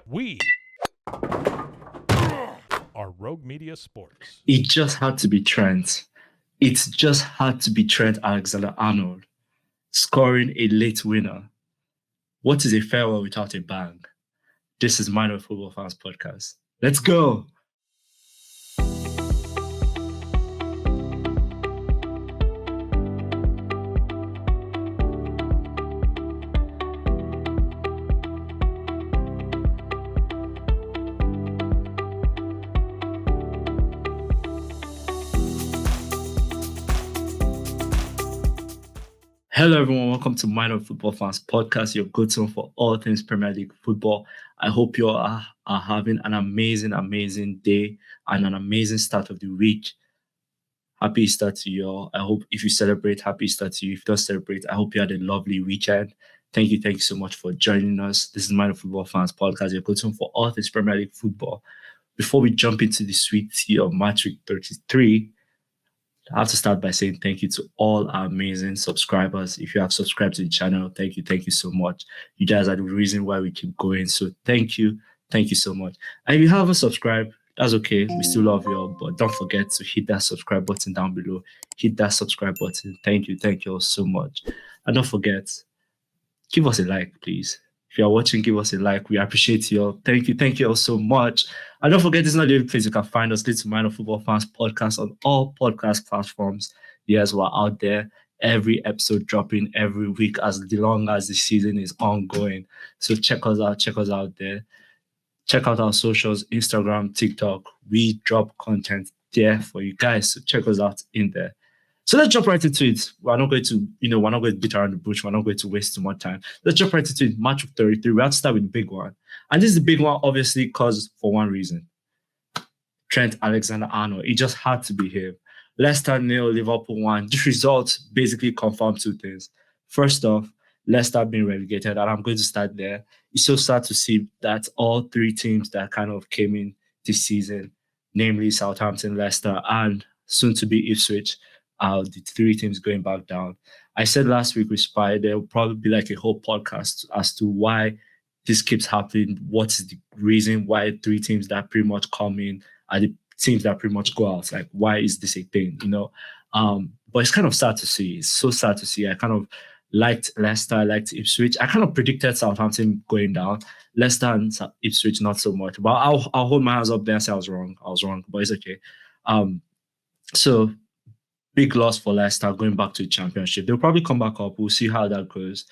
We are Rogue Media Sports. It just had to be Trent. It just had to be Trent Alexander-Arnold scoring a late winner. What is a farewell without a bang? This is Minor Football Fans Podcast. Let's go! Hello, everyone. Welcome to Minor Football Fans Podcast, your go-to for all things Premier League football. I hope you all are having an amazing day and an amazing start of the week. Happy Easter to you all. I hope if you celebrate, happy Easter to you. If you don't celebrate, I hope you had a lovely weekend. Thank you so much for joining us. This is Minor Football Fans Podcast, your go-to for all things Premier League football. Before we jump into the sweet tea of Matchweek 33, I have to start by saying thank you to all our amazing subscribers. If you have subscribed to the channel, thank you so much. You guys are the reason why we keep going. So thank you so much. And if you haven't subscribed, that's okay. We still love you all, but don't forget to hit that subscribe button down below. Hit that subscribe button. Thank you all so much. And don't forget, give us a like, please. If you are watching, give us a like. We appreciate you all. Thank you all so much. And don't forget, this is not the only place you can find us. This is Minor Football Fans Podcast on all podcast platforms. Yes, we're out there. Every episode dropping every week as long as the season is ongoing. So check us out there. Check out our socials, Instagram, TikTok. We drop content there for you guys. So check us out in there. So let's jump right into it. We're not going to beat around the bush. We're not going to waste too much time. Let's jump right into it. Match of 33. We have to start with the big one. And this is the big one, obviously, because for one reason. Trent Alexander-Arnold. It just had to be him. Leicester 0, Liverpool 1. This result basically confirmed two things. First off, Leicester being relegated, and I'm going to start there. It's so sad to see that all three teams that kind of came in this season, namely Southampton, Leicester, and soon to be Ipswich, the three teams going back down. I said last week with Spy, there will probably be like a whole podcast as to why this keeps happening. What is the reason why three teams that pretty much come in are the teams that pretty much go out? Like, why is this a thing? But it's kind of sad to see. It's so sad to see. I kind of liked Leicester, I liked Ipswich. I kind of predicted Southampton going down. Leicester and Ipswich, not so much. But I'll hold my hands up there and say I was wrong, but it's okay. So big loss for Leicester going back to the Championship. They'll probably come back up. We'll see how that goes.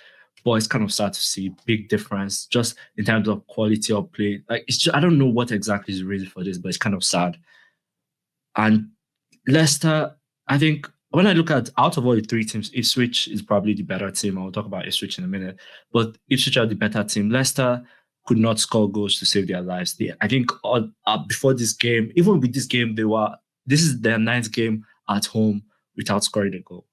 But it's kind of sad to see big difference just in terms of quality of play. Like, it's just, I don't know what exactly is the reason for this, but it's kind of sad. And Leicester, I think when I look at out of all the three teams, Ipswich is probably the better team. I'll talk about Ipswich in a minute. But Ipswich are the better team. Leicester could not score goals to save their lives. I think before this game, even with this game, this is their 9th game at home without scoring a goal.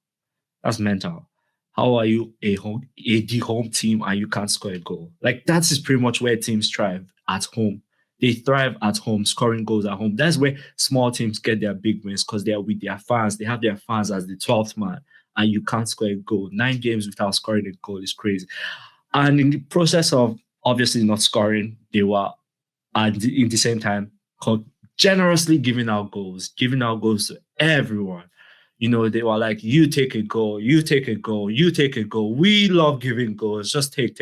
That's mental. How are you the home team and you can't score a goal? Like, that is pretty much where teams thrive, at home. They thrive at home, scoring goals at home. That's where small teams get their big wins because they are with their fans. They have their fans as the 12th man and you can't score a goal. 9 games without scoring a goal is crazy. And in the process of obviously not scoring, they were in the same time generously giving out goals to everyone. They were like, you take a goal, you take a goal, you take a goal. We love giving goals. Just take.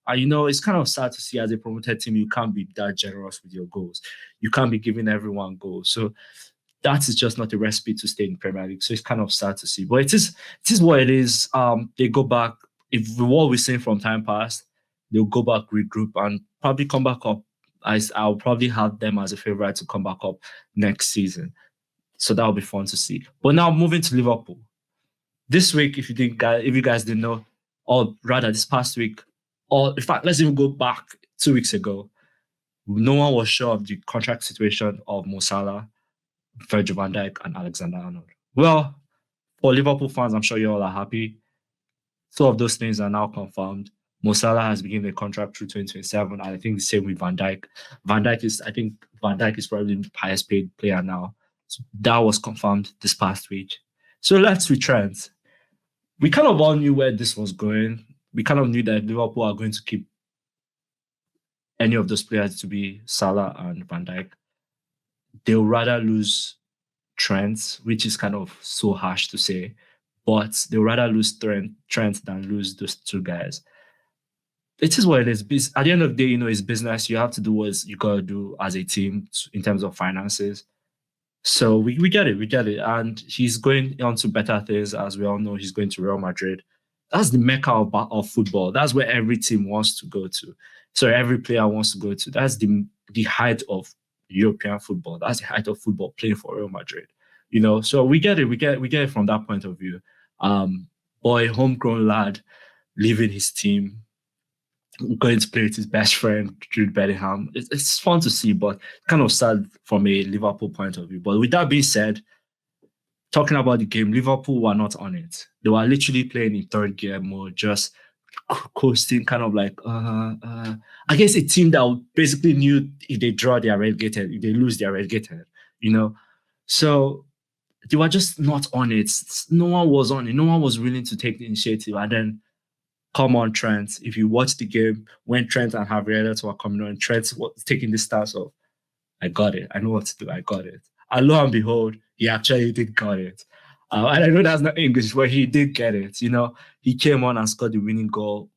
And, it's kind of sad to see as a promoted team, you can't be that generous with your goals. You can't be giving everyone goals. So that is just not a recipe to stay in Premier League. So it's kind of sad to see. But it is what it is. They go back. If what we're saying from time past, they'll go back, regroup, and probably come back up. I'll probably have them as a favorite to come back up next season. So that'll be fun to see. But now moving to Liverpool. This week, if you guys didn't know, or rather this past week, or in fact, let's even go back 2 weeks ago, no one was sure of the contract situation of Mo Salah, Virgil van Dijk, and Alexander-Arnold. Well, for Liverpool fans, I'm sure you all are happy. 2 of those things are now confirmed. Mo Salah has begun a contract through 2027, and I think the same with Van Dijk. Van Dijk is probably the highest paid player now. So that was confirmed this past week. So let's return. We kind of all knew where this was going. We kind of knew that Liverpool are going to keep any of those players to be Salah and Van Dijk. They'll rather lose Trent, which is kind of so harsh to say, but they'll rather lose Trent than lose those two guys. It is what it is. At the end of the day, it's business. You have to do what you got to do as a team in terms of finances. So we get it. And he's going on to better things. As we all know, he's going to Real Madrid. That's the mecca of football. That's where every team wants to go to. So every player wants to go to. That's the height of European football. That's the height of football, playing for Real Madrid. So we get it. We get it from that point of view. Boy, homegrown lad, leaving his team, going to play with his best friend, Jude Bellingham. It's fun to see, but kind of sad from a Liverpool point of view. But with that being said, talking about the game, Liverpool were not on it. They were literally playing in third gear mode, just coasting, kind of like, I guess a team that basically knew if they draw, they are relegated. If they lose, they are relegated, So they were just not on it. No one was on it. No one was willing to take the initiative. And then, come on, Trent. If you watch the game, when Trent and Javier were coming on, Trent was taking the stance of, I got it. I know what to do. I got it. And lo and behold, he actually did got it. And I know that's not English, but he did get it. He came on and scored the winning goal,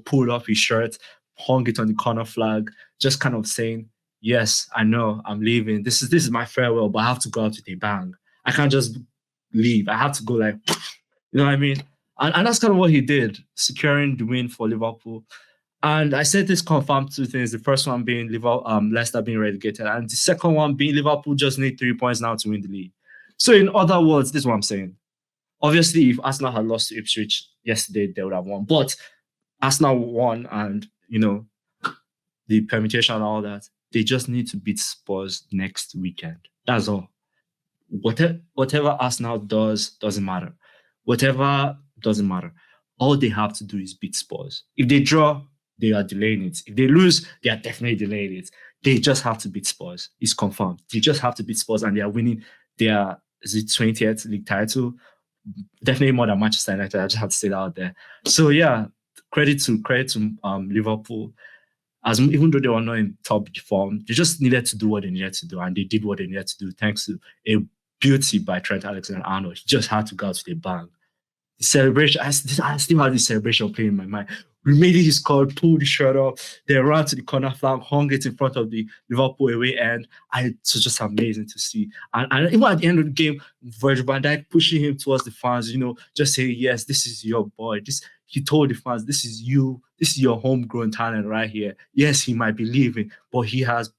pulled off his shirt, hung it on the corner flag, just kind of saying, yes, I know, I'm leaving. This is my farewell, but I have to go out with a bang. I can't just leave. I have to go like, you know what I mean? And that's kind of what he did, securing the win for Liverpool. And I said this confirmed two things. The first one being Leicester being relegated. And the second one being Liverpool just need 3 points now to win the league. So in other words, this is what I'm saying. Obviously, if Arsenal had lost to Ipswich yesterday, they would have won. But Arsenal won and, the permutation and all that. They just need to beat Spurs next weekend. That's all. Whatever Arsenal does, doesn't matter. Whatever doesn't matter. All they have to do is beat Spurs. If they draw, they are delaying it. If they lose, they are definitely delaying it. They just have to beat Spurs. It's confirmed. They just have to beat Spurs and they are winning their 20th league title. Definitely more than Manchester United. I just have to say that out there. So yeah, credit to Liverpool. Even though they were not in top form, they just needed to do what they needed to do, and they did what they needed to do thanks to a beauty by Trent Alexander-Arnold. He just had to go out with a bang. The celebration, I still have this celebration playing in my mind. Immediately he scored, pulled the shirt up, they ran to the corner flag, hung it in front of the Liverpool away end. It was just amazing to see. And even at the end of the game, Virgil van Dijk pushing him towards the fans, just saying, yes, this is your boy. He told the fans, this is you. This is your homegrown talent right here. Yes, he might be leaving, but he has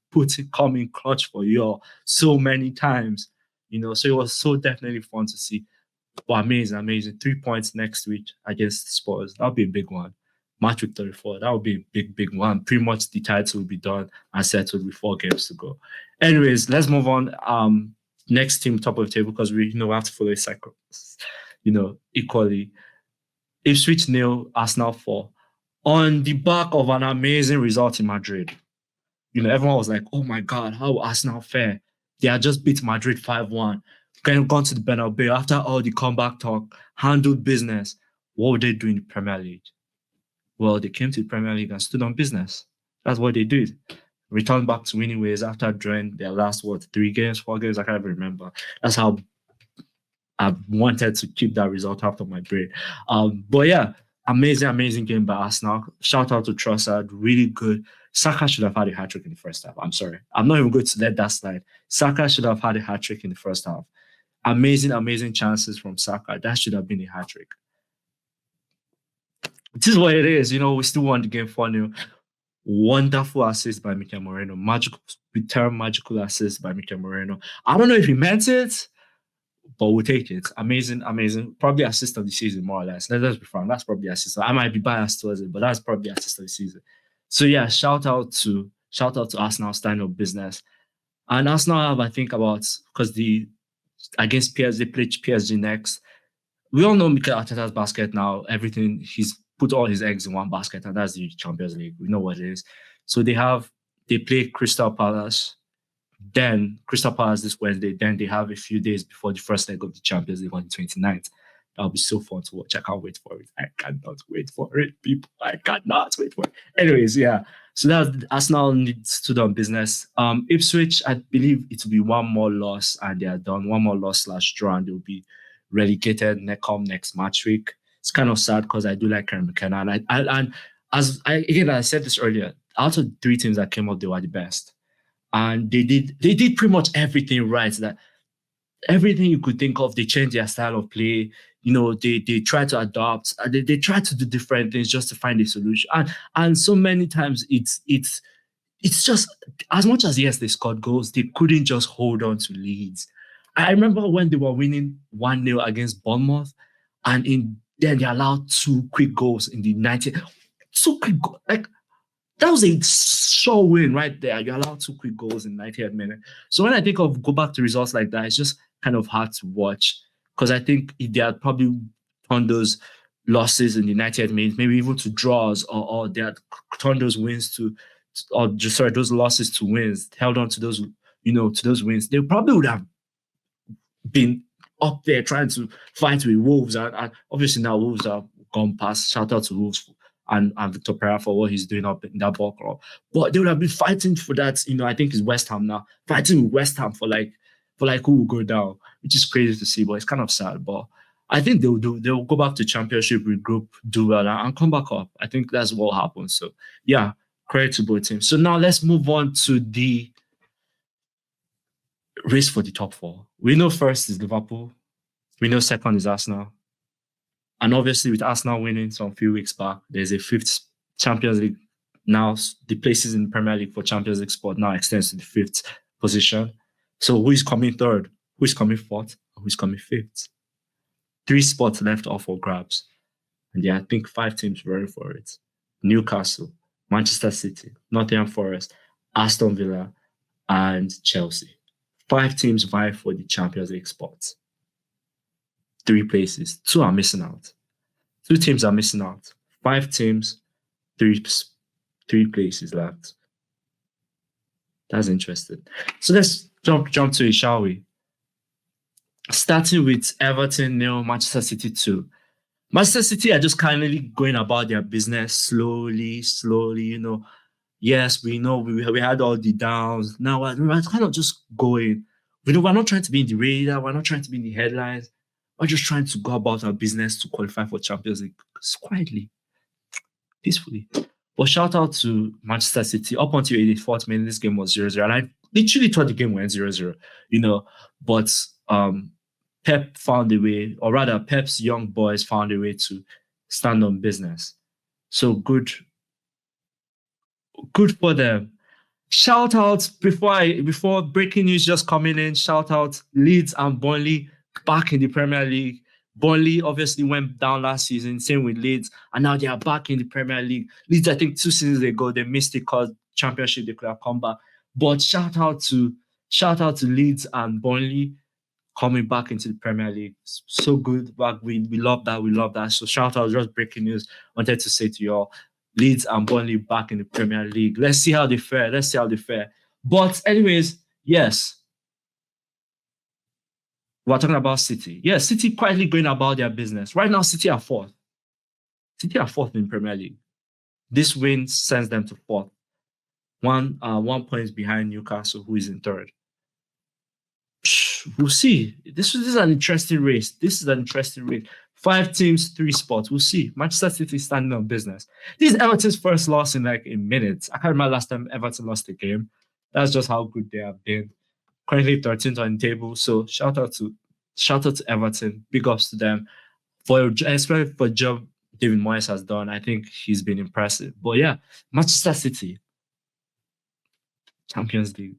come in clutch for you all so many times. So it was so definitely fun to see. But amazing. 3 points next week against Spurs. That'll be a big one. Matchweek 34. That would be a big one. Pretty much the title will be done and settled with 4 games to go. Anyways, let's move on. Next team, top of the table, because we have to follow a cycle. Equally. Ipswich 0, Arsenal 4. On the back of an amazing result in Madrid. Everyone was like, oh my God, how will Arsenal fare? They had just beat Madrid 5-1. Gone to the Bernabeu after all the comeback talk, handled business. What would they do in the Premier League? Well, they came to the Premier League and stood on business. That's what they did. Returned back to winning ways after drawing their last, 3 games, 4 games? I can't even remember. That's how I wanted to keep that result out of my brain. But yeah, amazing game by Arsenal. Shout out to Trossard, really good. Saka should have had a hat-trick in the first half. I'm sorry. I'm not even going to let that slide. Saka should have had a hat-trick in the first half. Amazing chances from Saka. That should have been a hat-trick. This is what it is. We still won the game 4-0. Wonderful assist by Mikel Moreno. Magical assist by Mikel Moreno. I don't know if he meant it, but we'll take it. Amazing. Probably assist of the season, more or less. Let's be frank. That's probably assist. I might be biased towards it, but that's probably assist of the season. So yeah, shout out to Arsenal starting up business. And Arsenal have, I think, because against PSG, they play PSG next. We all know Mikel Arteta's basket now. Everything, he's put all his eggs in one basket, and that's the Champions League. We know what it is. So they play Crystal Palace. Then Crystal Palace this Wednesday. Then they have a few days before the first leg of the Champions League on the 29th. That'll be so fun to watch. I can't wait for it. I cannot wait for it, people. I cannot wait for it. Anyways, yeah. So that's Arsenal needs to do business. Ipswich, I believe it will be one more loss and they are done. One more loss / draw and they'll be relegated next match week. It's kind of sad because I do like Karen McKenna. And I said this earlier, out of 3 teams that came up, they were the best. And they did pretty much everything right. That everything you could think of, they changed their style of play. They try to adapt. They try to do different things just to find a solution. And so many times it's just, as much as yes, they scored goals, they couldn't just hold on to leads. I remember when they were winning 1-0 against Bournemouth, and then they allowed 2 quick goals in the 90th. 2 quick goals. Like, that was a sure win right there. You allowed 2 quick goals in 90th minute. So when I think of go back to results like that, it's just kind of hard to watch, because I think if they had probably turned those losses in the 90th minute, maybe even to draws, or they had turned those wins those losses to wins, held on to those, to those wins, they probably would have been up there trying to fight with Wolves. And obviously now Wolves have gone past. Shout out to Wolves and Victor Pereira for what he's doing up in that ball club. But they would have been fighting for that. I think it's West Ham now, fighting with West Ham for who will go down, which is crazy to see, but it's kind of sad. But I think they'll go back to Championship, regroup, do well, and come back up. I think that's what happens. So yeah, credit to both teams. So now let's move on to the race for the top 4. We know first is Liverpool. We know second is Arsenal. And obviously with Arsenal winning some few weeks back, there's a 5th Champions League. Now the places in the Premier League for Champions League spot now extends to the 5th position. So who is coming 3rd? Who is coming 4th? Who is coming 5th? 3 spots left off for grabs. And yeah, I think 5 teams running for it. Newcastle, Manchester City, Nottingham Forest, Aston Villa, and Chelsea. 5 teams vying for the Champions League spots. 3 places. 2 are missing out. 2 teams are missing out. 5 teams, 3 places left. That's interesting. So let's jump to it, shall we? Starting with Everton 0, Manchester City 2. Manchester City are just kind of going about their business slowly. Yes, we know we had all the downs. Now we're kind of just going. We're not trying to be in the radar. We're not trying to be in the headlines. We're just trying to go about our business to qualify for Champions League quietly, peacefully. But shout out to Manchester City. Up until 84th minute, this game was 0-0. And I literally thought the game went 0-0, But Pep found a way, or rather Pep's young boys found a way to stand on business. So good for them. Shout out before breaking news just coming in. Shout out Leeds and Burnley back in the Premier League. Burnley obviously went down last season, same with Leeds, and now they are back in the Premier League. Leeds, I think 2 seasons ago they missed it because Championship they could have come back. But shout out to Leeds and Burnley coming back into the Premier League. So good. We love that. We love that. So shout out, just breaking news. Wanted to say to you all, Leeds and Burnley back in the Premier League. Let's see how they fare. But anyways, yes. We're talking about City. Yeah, City quietly going about their business. Right now, City are 4th. City are 4th in the Premier League. This win sends them to 4th. 1 point behind Newcastle, who is in 3rd. We'll see. This is an interesting race. 5 teams, 3 spots. We'll see. Manchester City standing on business. This is Everton's first loss in minutes. I can't remember last time Everton lost a game. That's just how good they have been. Currently 13th on the table. So shout out to Everton. Big ups to them especially for the job David Moyes has done. I think he's been impressive. But yeah, Manchester City, Champions League.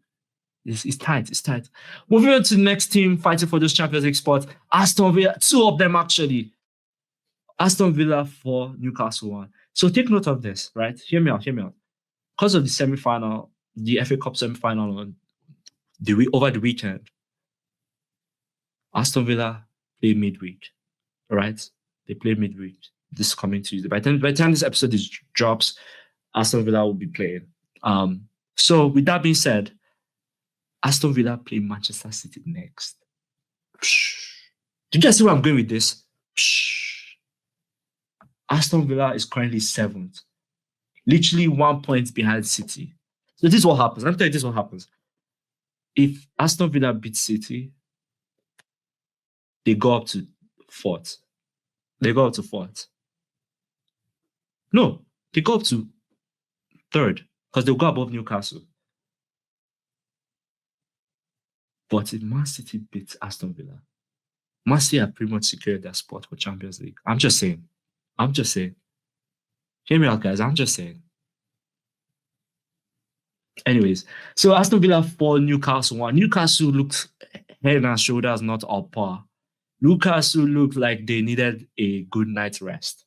It's tight. Moving on to the next team fighting for those Champions League spots. Aston Villa, 2 of them actually. Aston Villa 4, Newcastle 1. So take note of this, right? Hear me out. Because of the semi-final, the FA Cup semi-final over the weekend, Aston Villa play midweek, right? They play midweek this coming Tuesday. By the time this episode drops, Aston Villa will be playing. So with that being said, Aston Villa play Manchester City next. Do you guys see where I'm going with this? Aston Villa is currently 7th, literally 1 point behind City. So this is what happens. Let me tell you this is what happens. If Aston Villa beats City, they go up to 4th. They go up to 4th. No, they go up to 3rd because they'll go above Newcastle. But if Man City beats Aston Villa, Man City have pretty much secured their spot for Champions League. I'm just saying. Hear me out, guys. I'm just saying. Anyways, so Aston Villa 4, Newcastle 1. Newcastle looked head and shoulders not up par. Newcastle looked like they needed a good night's rest.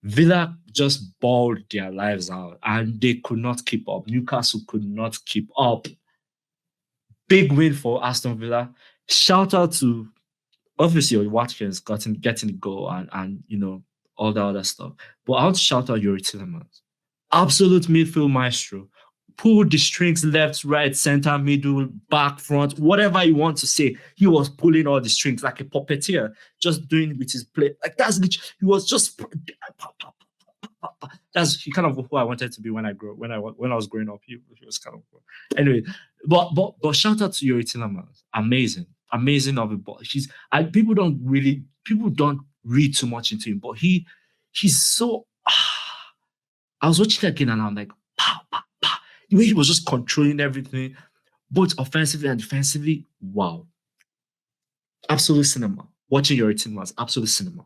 Villa just bawled their lives out and they could not keep up. Newcastle could not keep up. Big win for Aston Villa. Shout out to, obviously, Watkins getting the goal and you know, all the other stuff. But I want to shout out Yuri Tillemans. Absolute midfield maestro. Pulled the strings left, right, center, middle, back, front, whatever you want to say. He was pulling all the strings like a puppeteer, just doing it with his play. Like that's literally, he was just that's kind of who I wanted to be when I was growing up. He was kind of anyway. But shout out to Yuri Tillemans. Amazing of it. But people don't read too much into him, but he's so. I was watching that again and I'm like, pow, pow, pow. The way he was just controlling everything, both offensively and defensively. Wow. Absolute cinema. Watching Yuri Tillemans, absolute cinema.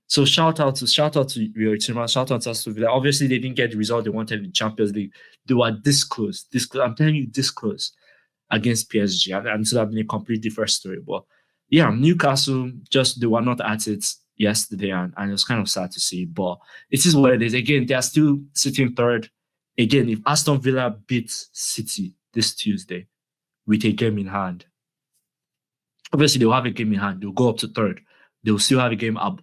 So shout out to Yuri Tillemans, shout out to Aston Villa. Obviously, they didn't get the result they wanted in the Champions League. They were this close. I'm telling you, this close against PSG. And so that been a completely different story. But yeah, Newcastle, they were not at it yesterday, and it was kind of sad to see. But it is what it is. Again, they are still sitting 3rd. Again, if Aston Villa beats City this Tuesday with a game in hand, obviously they'll have a game in hand. They'll go up to 3rd. They'll still have a game on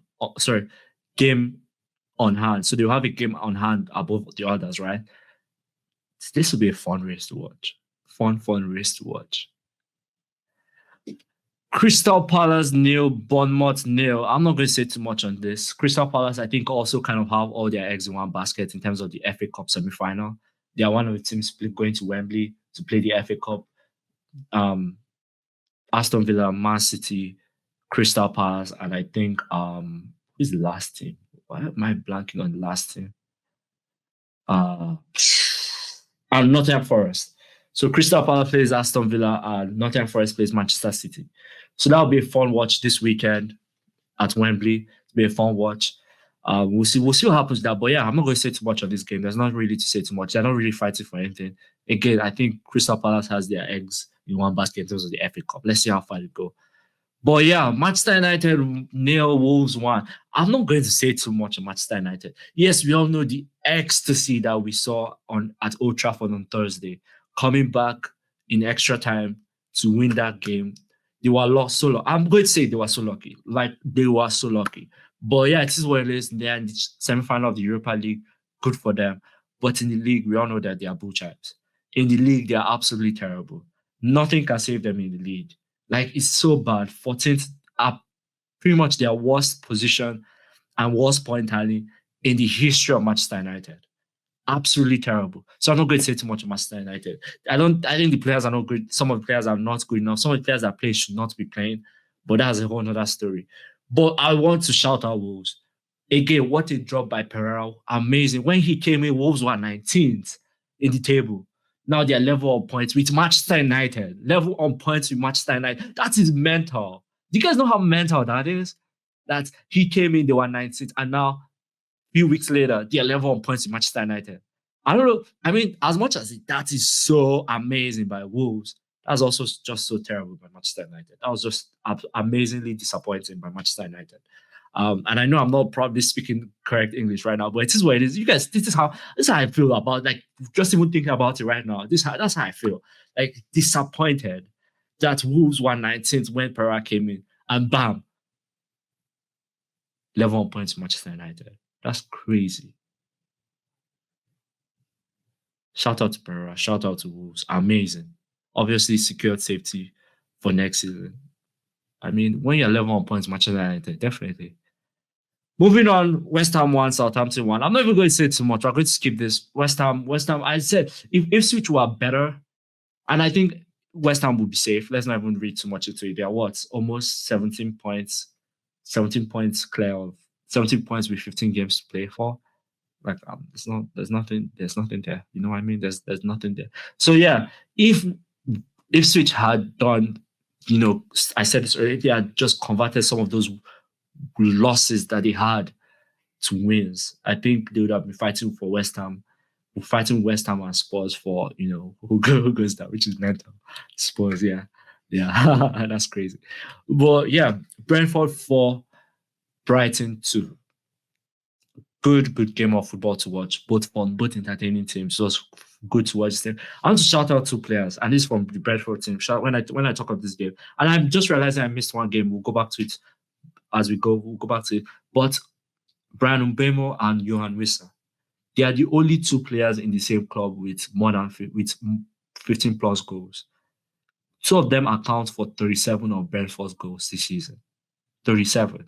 hand. So they'll have a game on hand above the others, right? This will be a fun race to watch. Fun race to watch. Crystal Palace 0, Bournemouth 0. I'm not going to say too much on this. Crystal Palace, I think, also kind of have all their eggs in one basket in terms of the FA Cup semi-final. They are one of the teams going to Wembley to play the FA Cup. Aston Villa, Man City, Crystal Palace, and I think who's the last team? Why am I blanking on the last team? And Nottingham Forest. So Crystal Palace plays Aston Villa and Nottingham Forest plays Manchester City. So that'll be a fun watch this weekend at Wembley. It'll be a fun watch. We'll see what happens there. But yeah, I'm not going to say too much on this game. There's not really to say too much. They're not really fighting for anything. Again, I think Crystal Palace has their eggs in one basket in terms of the FA Cup. Let's see how far it go. But yeah, Manchester United 0, Wolves 1. I'm not going to say too much on Manchester United. Yes, we all know the ecstasy that we saw at Old Trafford on Thursday. Coming back in extra time to win that game. They were so lucky. I'm going to say they were so lucky. Like, they were so lucky. But yeah, it is what it is. They're in the semi-final of the Europa League. Good for them. But in the league, we all know that they are bull chips. In the league, they are absolutely terrible. Nothing can save them in the league. Like, it's so bad. 14th are pretty much their worst position and worst point tally in the history of Manchester United. Absolutely terrible. So I'm not going to say too much about Manchester United. I think the players are not good. Some of the players are not good enough. Some of the players that play should not be playing. But that's a whole other story. But I want to shout out Wolves. Again, what a drop by Pereira. Amazing. When he came in, Wolves were 19th in the table. Now they're level on points with Manchester United. Level on points with Manchester United. That is mental. Do you guys know how mental that is? That he came in, they were 19th, and now few weeks later, they're level on points with Manchester United. I don't know. I mean, as much as that is so amazing by Wolves, that's also just so terrible by Manchester United. That was just amazingly disappointing by Manchester United. And I know I'm not probably speaking correct English right now, but it is what it is. You guys, this is how I feel about, like, just even thinking about it right now. That's how I feel. Like, disappointed that Wolves were 19th when Pereira came in, and bam, level on points with Manchester United. That's crazy. Shout out to Pereira. Shout out to Wolves. Amazing. Obviously, secured safety for next season. I mean, when you're 11 points, Manchester United, definitely. Moving on, West Ham 1, Southampton 1. I'm not even going to say too much. I'm going to skip this. West Ham, I said, if Ipswich were better, and I think West Ham would be safe. Let's not even read too much into it. They're what? Almost 17 points. 17 points clear of 17 points with 15 games to play for. Like there's nothing there. You know what I mean? There's nothing there. So yeah, if Ipswich had done, I said this earlier, they had just converted some of those losses that they had to wins, I think they would have been fighting for West Ham. Fighting West Ham and Spurs for, who goes down, which is mental. Spurs, yeah. That's crazy. But yeah, Brentford 4, Brighton 2. Good game of football to watch. Both fun, both entertaining teams. So it's good to watch them. I want to shout out 2 players, and this is from the Brentford team. When I talk of this game, and I'm just realizing I missed one game. We'll go back to it as we go. We'll go back to it. But Brian Mbeumo and Johan Wissa, they are the only 2 players in the same club with 15 plus goals. 2 of them account for 37 of Brentford's goals this season. 37.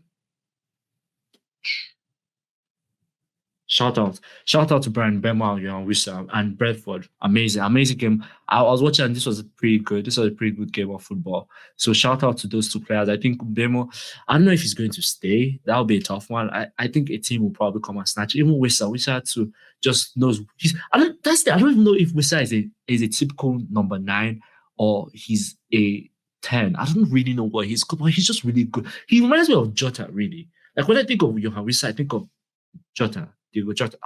Shout out to Brian Mbeumo and Johan Wissa and Brentford. Amazing game. I was watching and this was a pretty good game of football. So shout out to those 2 players. I think Mbeumo, I don't know if he's going to stay. That'll be a tough one. I think a team will probably come and snatch. Even Wissa too just knows. I don't even know if Wissa is a typical number 9 or he's a 10. I don't really know what he's good, but he's just really good. He reminds me of Jota, really. Like when I think of Johan Wissa, I think of Jota. Jota.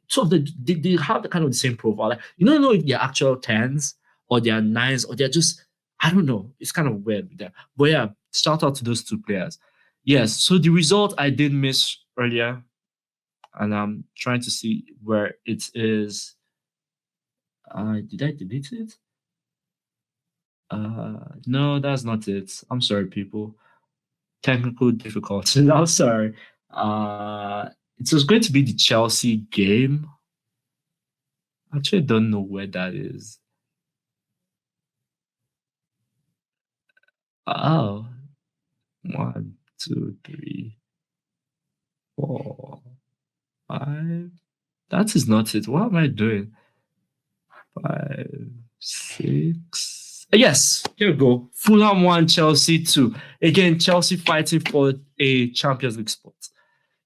Two of they have the kind of the same profile. Like, you don't know if they're actual 10s or they're 9s or they're just, I don't know. It's kind of weird with that. But yeah, shout out to those 2 players. Yes, so the result I did miss earlier, and I'm trying to see where it is. Did I delete it? No, that's not it. I'm sorry, people. Technical difficulties. I'm sorry. It was going to be the Chelsea game. Actually, I don't know where that is. Oh, 1, 2, 3, 4, 5. That is not it. What am I doing? 5, 6. Yes, here we go. Fulham 1, Chelsea 2. Again, Chelsea fighting for a Champions League spot.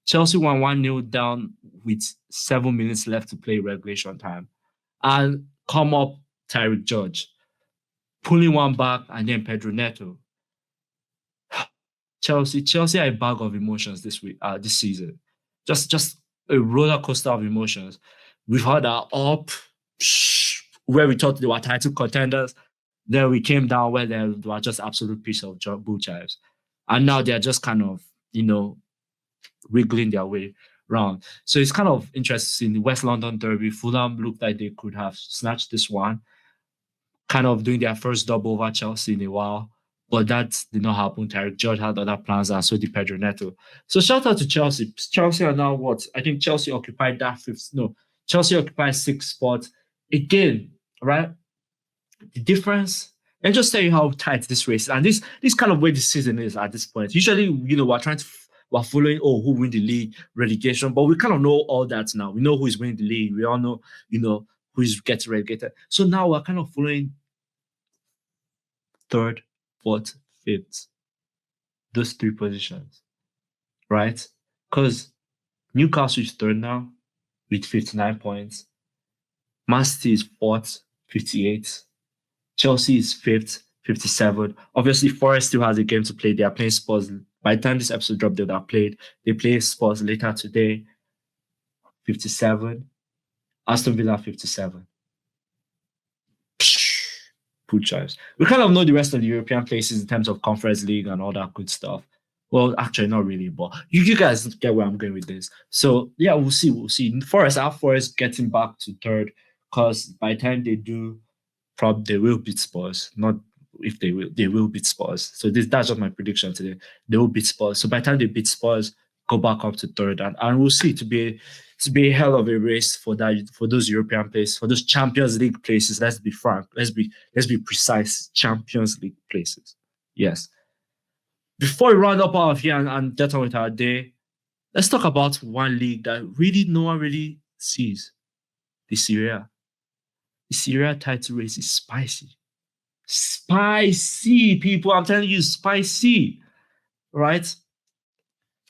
Chelsea won 1-0 down with 7 minutes left to play regulation time. And come up Tyreek George, pulling one back, and then Pedro Neto. Chelsea are a bag of emotions this season. Just a roller coaster of emotions. We've had our up where we thought they were title contenders. Then we came down where they were just absolute piece of bull chives. And now they're just kind of, wiggling their way around. So it's kind of interesting. The West London derby, Fulham looked like they could have snatched this one, kind of doing their first double over Chelsea in a while. But that did not happen. Tyreek George had other plans, and so did Pedro Neto. So shout out to Chelsea. Chelsea are now what? I think Chelsea occupied that 5th. No, Chelsea occupied 6th spot. Again, right? The difference, and just tell you how tight this race is. And this kind of way the season is at this point. Usually, we're following, who win the league, relegation, but we kind of know all that now. We know who is winning the league. We all know, who is getting relegated. So now we're kind of following 3rd, 4th, 5th. Those 3 positions, right? Because Newcastle is 3rd now with 59 points. Man City is 4th, 58. Chelsea is 5th, 57. Obviously, Forest still has a game to play. They are playing Spurs. By the time this episode dropped, they would have played. They play Spurs later today, 57. Aston Villa, 57. Put chives. We kind of know the rest of the European places in terms of Conference League and all that good stuff. Well, actually, not really, but you guys get where I'm going with this. So, yeah, we'll see. Forest getting back to 3rd, because by the time they do, probably they will beat Spurs. Not if they will beat Spurs. So that's just my prediction today. They will beat Spurs. So by the time they beat Spurs, go back up to 3rd, and we'll see. To be a hell of a race for those European places, for those Champions League places. Let's be frank. Let's be precise. Champions League places. Yes. Before we round up out of here and get on with our day, let's talk about one league that really no one really sees. The Serie A. The Serie A title race is spicy. Spicy, people. I'm telling you, spicy. Right?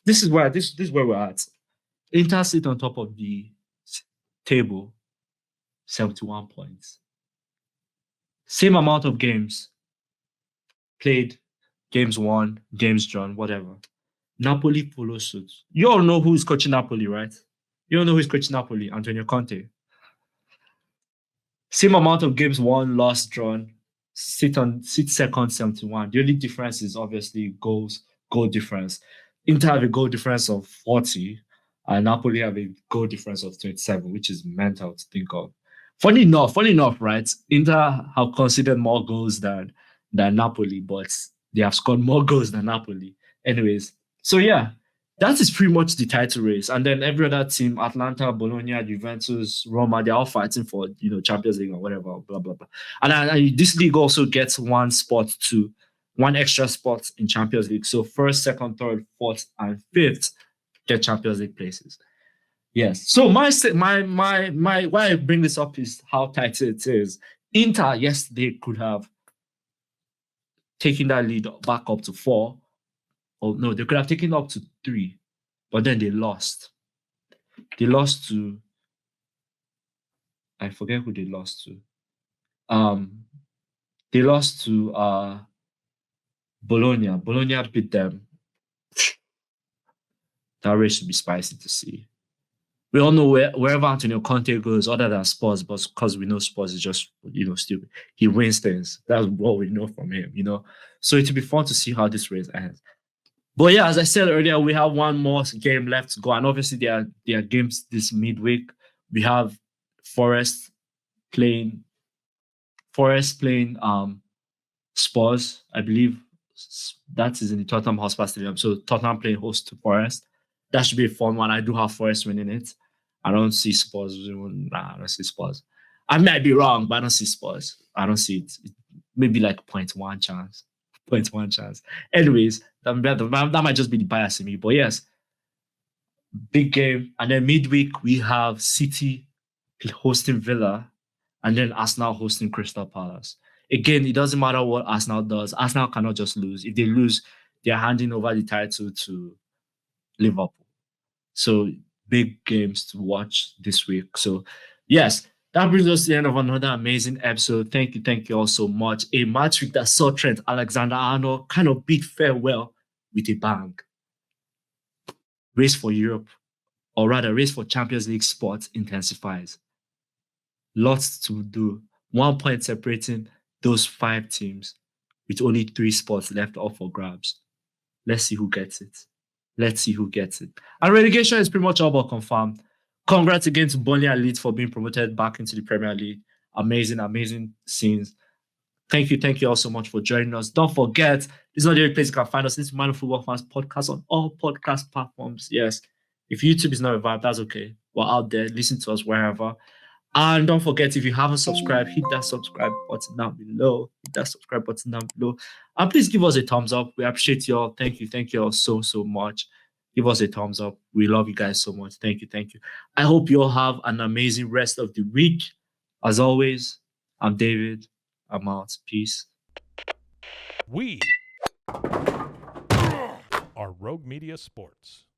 This is where we're at. Inter sit on top of the table, 71 points. Same amount of games played, games won, games drawn, whatever. Napoli follows suit. You all know who's coaching Napoli, right? You all know who's coaching Napoli, Antonio Conte. Same amount of games won, lost, drawn. Sit second, 71. The only difference is obviously goal difference. Inter have a goal difference of 40, and Napoli have a goal difference of 27, which is mental to think of. Funny enough, right? Inter have conceded more goals than Napoli, but they have scored more goals than Napoli. Anyways, so yeah, that is pretty much the title race. And then every other team, Atlanta, Bologna, Juventus, Roma, they're all fighting for Champions League or whatever, blah blah blah. And this league also gets one extra spot in Champions League. So first, second, third, fourth, and fifth get Champions League places. Yes. So my why I bring this up is how tight it is. Inter, yes, they could have taken that lead back up to 4. Oh no, they could have taken up to 3, but then they lost. They lost to, I forget who they lost to. They lost to Bologna. Bologna beat them. That race should be spicy to see. We all know wherever Antonio Conte goes, other than Spurs, but because we know Spurs is just stupid. He wins things. That's what we know from him. So it will be fun to see how this race ends. But yeah, as I said earlier, we have one more game left to go, and obviously there are games this midweek. We have Forest playing Spurs. I believe that is in the Tottenham Hotspur Stadium. So Tottenham playing host to Forest. That should be a fun one. I do have Forest winning it. I don't see Spurs. I don't see Spurs. I might be wrong, but I don't see Spurs. I don't see it. Maybe like 0.1 chance. 0.1 chance. Anyways, that might just be the bias in me. But yes, big game. And then midweek, we have City hosting Villa, and then Arsenal hosting Crystal Palace. Again, it doesn't matter what Arsenal does. Arsenal cannot just lose. If they lose, they're handing over the title to Liverpool. So big games to watch this week. So yes, that brings us to the end of another amazing episode. Thank you all so much. A match week that saw Trent Alexander-Arnold kind of bid farewell with a bang. Race for Europe, or rather race for Champions League spots intensifies. Lots to do. 1 point separating those 5 teams with only 3 spots left up for grabs. Let's see who gets it. And relegation is pretty much all but confirmed. Congrats again to Burnley and Leeds for being promoted back into the Premier League. Amazing scenes. Thank you all so much for joining us. Don't forget, this is not the only place you can find us. This is Man of Football Fans Podcast on all podcast platforms. Yes, if YouTube is not a vibe, that's okay. We're out there. Listen to us wherever. And don't forget, if you haven't subscribed, hit that subscribe button down below. And please give us a thumbs up. We appreciate you all. Thank you all so much. Give us a thumbs up. We love you guys so much. Thank you. I hope you all have an amazing rest of the week. As always, I'm David. I'm out. Peace. We are Rogue Media Sports.